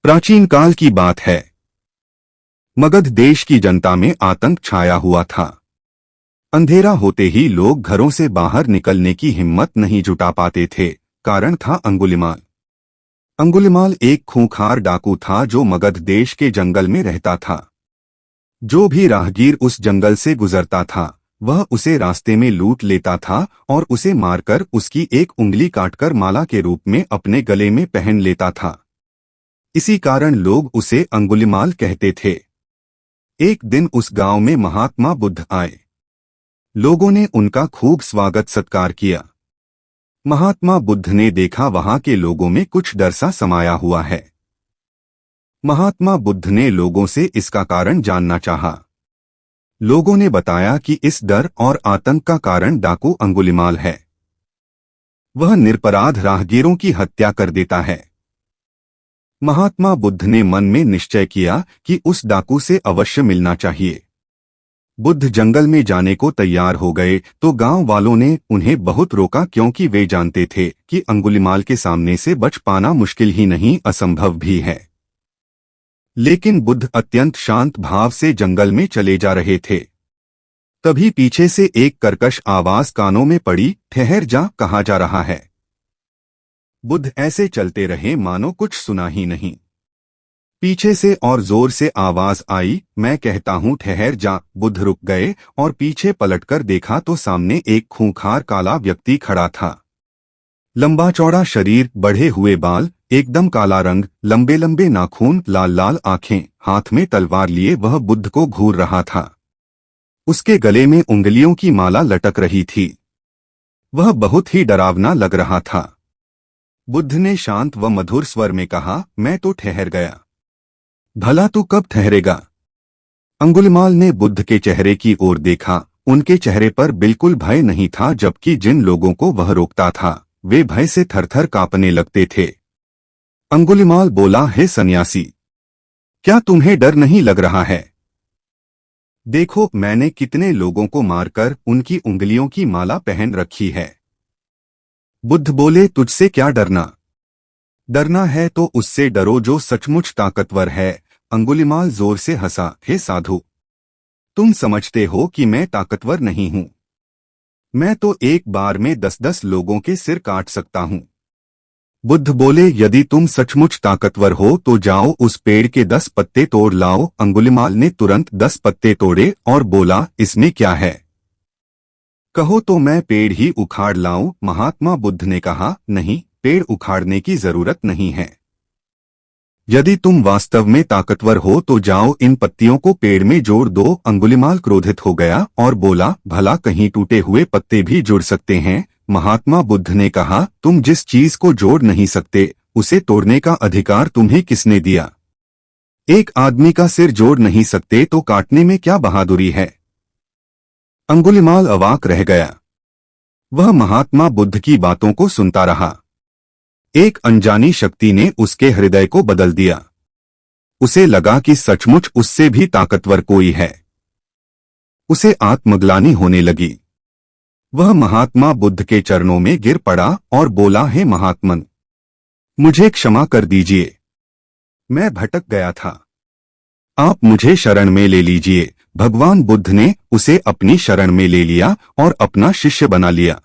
प्राचीन काल की बात है। मगध देश की जनता में आतंक छाया हुआ था। अंधेरा होते ही लोग घरों से बाहर निकलने की हिम्मत नहीं जुटा पाते थे। कारण था अंगुलिमाल। अंगुलिमाल एक खूंखार डाकू था जो मगध देश के जंगल में रहता था। जो भी राहगीर उस जंगल से गुजरता था वह उसे रास्ते में लूट लेता था और उसे मारकर उसकी एक उंगली काटकर माला के रूप में अपने गले में पहन लेता था। इसी कारण लोग उसे अंगुलिमाल कहते थे। एक दिन उस गांव में महात्मा बुद्ध आए। लोगों ने उनका खूब स्वागत सत्कार किया। महात्मा बुद्ध ने देखा वहां के लोगों में कुछ डर सा समाया हुआ है। महात्मा बुद्ध ने लोगों से इसका कारण जानना चाहा। लोगों ने बताया कि इस डर और आतंक का कारण डाकू अंगुलिमाल है। वह निरपराध राहगीरों की हत्या कर देता है। महात्मा बुद्ध ने मन में निश्चय किया कि उस डाकू से अवश्य मिलना चाहिए। बुद्ध जंगल में जाने को तैयार हो गए तो गांव वालों ने उन्हें बहुत रोका, क्योंकि वे जानते थे कि अंगुलिमाल के सामने से बच पाना मुश्किल ही नहीं असंभव भी है। लेकिन बुद्ध अत्यंत शांत भाव से जंगल में चले जा रहे थे। तभी पीछे से एक कर्कश आवाज कानों में पड़ी, ठहर जा, कहा जा रहा है। बुद्ध ऐसे चलते रहे मानो कुछ सुना ही नहीं। पीछे से और जोर से आवाज आई, मैं कहता हूं ठहर जा। बुद्ध रुक गए और पीछे पलटकर देखा तो सामने एक खूंखार काला व्यक्ति खड़ा था। लंबा चौड़ा शरीर, बढ़े हुए बाल, एकदम काला रंग, लंबे लंबे नाखून, लाल लाल आंखें, हाथ में तलवार लिए वह बुद्ध को घूर रहा था। उसके गले में उंगलियों की माला लटक रही थी। वह बहुत ही डरावना लग रहा था। बुद्ध ने शांत व मधुर स्वर में कहा, मैं तो ठहर गया। भला तू कब ठहरेगा? अंगुलिमाल ने बुद्ध के चेहरे की ओर देखा। उनके चेहरे पर बिल्कुल भय नहीं था, जबकि जिन लोगों को वह रोकता था वे भय से थरथर कांपने लगते थे। अंगुलिमाल बोला, हे सन्यासी, क्या तुम्हें डर नहीं लग रहा है? देखो, मैंने कितने लोगों को मारकर उनकी उंगलियों की माला पहन रखी है। बुद्ध बोले, तुझसे क्या डरना? डरना है तो उससे डरो जो सचमुच ताकतवर है। अंगुलिमाल जोर से हंसा, हे साधु, तुम समझते हो कि मैं ताकतवर नहीं हूं। मैं तो एक बार में 10-10 लोगों के सिर काट सकता हूं। बुद्ध बोले, यदि तुम सचमुच ताकतवर हो तो जाओ उस पेड़ के 10 पत्ते तोड़ लाओ। अंगुलिमाल ने तुरंत 10 पत्ते तोड़े और बोला, इसमें क्या है? कहो तो मैं पेड़ ही उखाड़ लाऊं। महात्मा बुद्ध ने कहा, नहीं, पेड़ उखाड़ने की जरूरत नहीं है। यदि तुम वास्तव में ताकतवर हो तो जाओ इन पत्तियों को पेड़ में जोड़ दो। अंगुलिमाल क्रोधित हो गया और बोला, भला कहीं टूटे हुए पत्ते भी जुड़ सकते हैं? महात्मा बुद्ध ने कहा, तुम जिस चीज को जोड़ नहीं सकते उसे तोड़ने का अधिकार तुम्हें किसने दिया? एक आदमी का सिर जोड़ नहीं सकते तो काटने में क्या बहादुरी है? अंगुलिमाल अवाक रह गया। वह महात्मा बुद्ध की बातों को सुनता रहा। एक अनजानी शक्ति ने उसके हृदय को बदल दिया। उसे लगा कि सचमुच उससे भी ताकतवर कोई है। उसे आत्मग्लानि होने लगी। वह महात्मा बुद्ध के चरणों में गिर पड़ा और बोला, हे महात्मन, मुझे क्षमा कर दीजिए। मैं भटक गया था। आप मुझे शरण में ले लीजिए। भगवान बुद्ध ने उसे अपनी शरण में ले लिया और अपना शिष्य बना लिया।